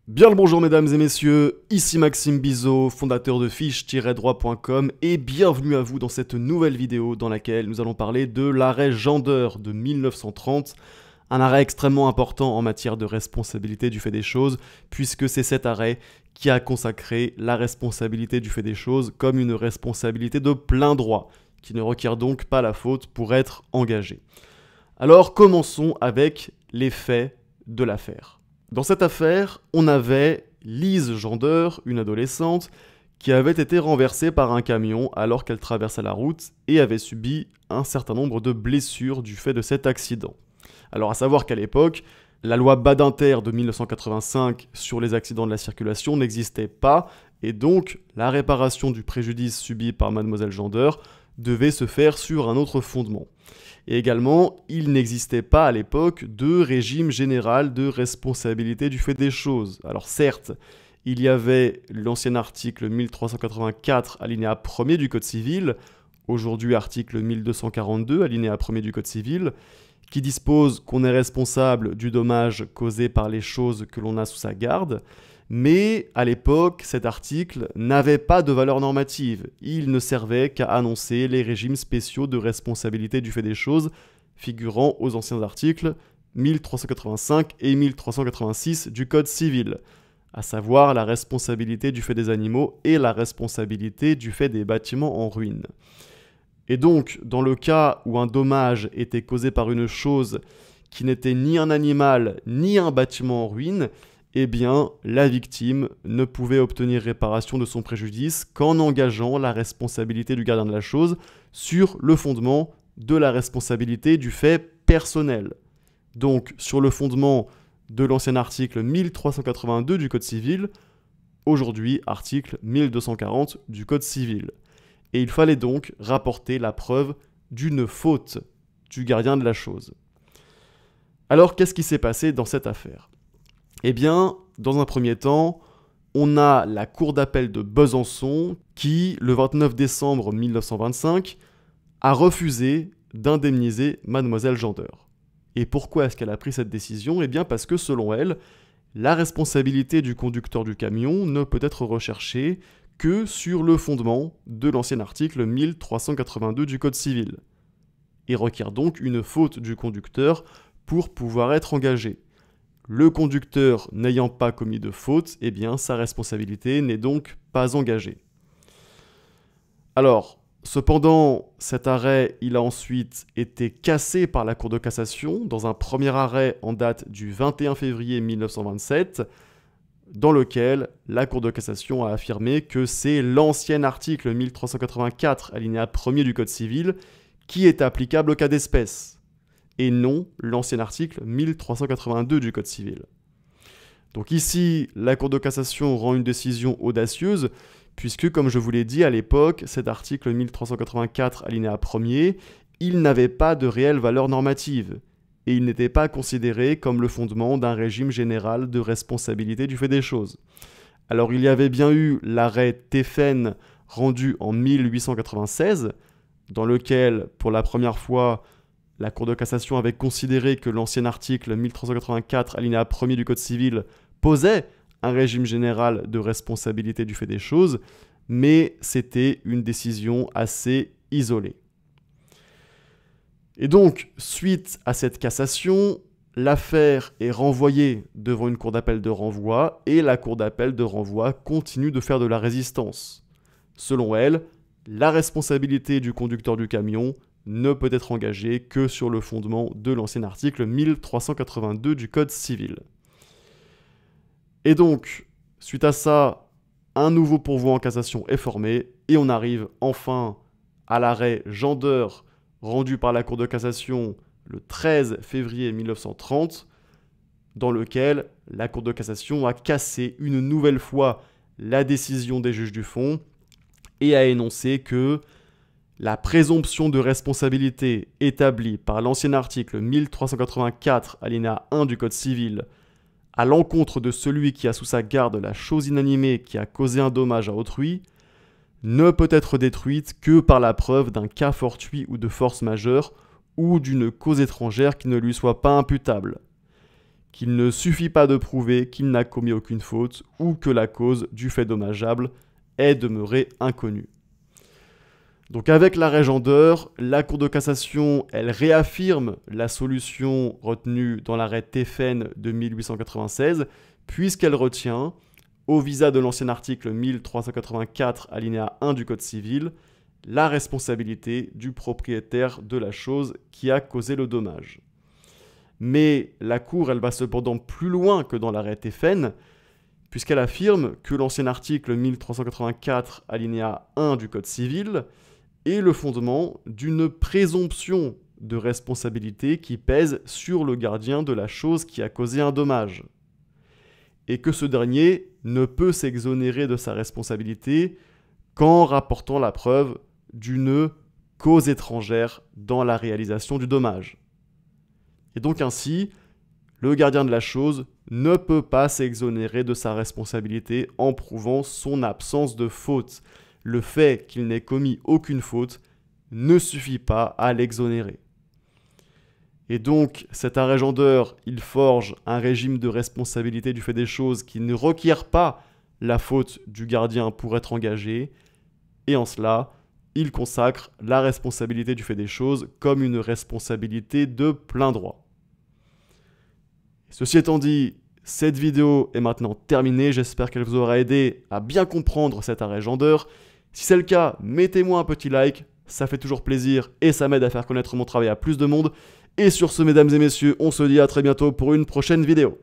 Bien le bonjour mesdames et messieurs, ici Maxime Bizot, fondateur de fiche-droit.com et bienvenue à vous dans cette nouvelle vidéo dans laquelle nous allons parler de l'arrêt Gender de 1930, un arrêt extrêmement important en matière de responsabilité du fait des choses puisque c'est cet arrêt qui a consacré la responsabilité du fait des choses comme une responsabilité de plein droit qui ne requiert donc pas la faute pour être engagée. Alors commençons avec les faits de l'affaire. Dans cette affaire, on avait Lise Gender, une adolescente, qui avait été renversée par un camion alors qu'elle traversait la route et avait subi un certain nombre de blessures du fait de cet accident. Alors à savoir qu'à l'époque, la loi Badinter de 1985 sur les accidents de la circulation n'existait pas et donc la réparation du préjudice subi par Mademoiselle Gender devait se faire sur un autre fondement. Et également, il n'existait pas à l'époque de régime général de responsabilité du fait des choses. Alors certes, il y avait l'ancien article 1384 alinéa 1er du Code civil, aujourd'hui article 1242 alinéa 1er du Code civil, qui dispose qu'on est responsable du dommage causé par les choses que l'on a sous sa garde, mais à l'époque, cet article n'avait pas de valeur normative. Il ne servait qu'à annoncer les régimes spéciaux de responsabilité du fait des choses figurant aux anciens articles 1385 et 1386 du Code civil, à savoir la responsabilité du fait des animaux et la responsabilité du fait des bâtiments en ruine. Et donc, dans le cas où un dommage était causé par une chose qui n'était ni un animal ni un bâtiment en ruine, eh bien, la victime ne pouvait obtenir réparation de son préjudice qu'en engageant la responsabilité du gardien de la chose sur le fondement de la responsabilité du fait personnel. Donc, sur le fondement de l'ancien article 1382 du Code civil, aujourd'hui article 1240 du Code civil. Et il fallait donc rapporter la preuve d'une faute du gardien de la chose. Alors, qu'est-ce qui s'est passé dans cette affaire ? Eh bien, dans un premier temps, on a la Cour d'appel de Besançon qui, le 29 décembre 1925, a refusé d'indemniser Mademoiselle Gender. Et pourquoi est-ce qu'elle a pris cette décision ? Eh bien parce que selon elle, la responsabilité du conducteur du camion ne peut être recherchée que sur le fondement de l'ancien article 1382 du Code civil, et requiert donc une faute du conducteur pour pouvoir être engagé. Le conducteur n'ayant pas commis de faute, eh bien sa responsabilité n'est donc pas engagée. Alors, cependant, cet arrêt, il a ensuite été cassé par la Cour de cassation dans un premier arrêt en date du 21 février 1927, dans lequel la Cour de cassation a affirmé que c'est l'ancien article 1384, alinéa 1er du Code civil, qui est applicable au cas d'espèce, et non l'ancien article 1382 du Code civil. Donc ici, la Cour de cassation rend une décision audacieuse, puisque, comme je vous l'ai dit à l'époque, cet article 1384 alinéa 1er, il n'avait pas de réelle valeur normative, et il n'était pas considéré comme le fondement d'un régime général de responsabilité du fait des choses. Alors il y avait bien eu l'arrêt Théphène rendu en 1896, dans lequel, pour la première fois, la Cour de cassation avait considéré que l'ancien article 1384 alinéa 1er du Code civil posait un régime général de responsabilité du fait des choses, mais c'était une décision assez isolée. Et donc, suite à cette cassation, l'affaire est renvoyée devant une cour d'appel de renvoi et la cour d'appel de renvoi continue de faire de la résistance. Selon elle, la responsabilité du conducteur du camion ne peut être engagée que sur le fondement de l'ancien article 1382 du Code civil. Et donc, suite à ça, un nouveau pourvoi en cassation est formé et on arrive enfin à l'arrêt Gender rendu par la Cour de cassation le 13 février 1930, dans lequel la Cour de cassation a cassé une nouvelle fois la décision des juges du fond et a énoncé que la présomption de responsabilité établie par l'ancien article 1384 alinéa 1 du Code civil à l'encontre de celui qui a sous sa garde la chose inanimée qui a causé un dommage à autrui ne peut être détruite que par la preuve d'un cas fortuit ou de force majeure ou d'une cause étrangère qui ne lui soit pas imputable. qu'il ne suffit pas de prouver qu'il n'a commis aucune faute ou que la cause du fait dommageable est demeurée inconnue. Donc avec l'arrêt Gender, la Cour de cassation, elle réaffirme la solution retenue dans l'arrêt Teffen de 1896, puisqu'elle retient, au visa de l'ancien article 1384 alinéa 1 du Code civil, la responsabilité du propriétaire de la chose qui a causé le dommage. Mais la Cour, elle va cependant plus loin que dans l'arrêt Teffen, puisqu'elle affirme que l'ancien article 1384 alinéa 1 du Code civil est le fondement d'une présomption de responsabilité qui pèse sur le gardien de la chose qui a causé un dommage, et que ce dernier ne peut s'exonérer de sa responsabilité qu'en rapportant la preuve d'une cause étrangère dans la réalisation du dommage. Et donc ainsi, le gardien de la chose ne peut pas s'exonérer de sa responsabilité en prouvant son absence de faute. Le fait qu'il n'ait commis aucune faute ne suffit pas à l'exonérer. Et donc, cet arrêt Gender, il forge un régime de responsabilité du fait des choses qui ne requiert pas la faute du gardien pour être engagé, et en cela, il consacre la responsabilité du fait des choses comme une responsabilité de plein droit. Ceci étant dit, cette vidéo est maintenant terminée, j'espère qu'elle vous aura aidé à bien comprendre cet arrêt Gender. Si c'est le cas, mettez-moi un petit like, ça fait toujours plaisir et ça m'aide à faire connaître mon travail à plus de monde. Et sur ce, mesdames et messieurs, on se dit à très bientôt pour une prochaine vidéo.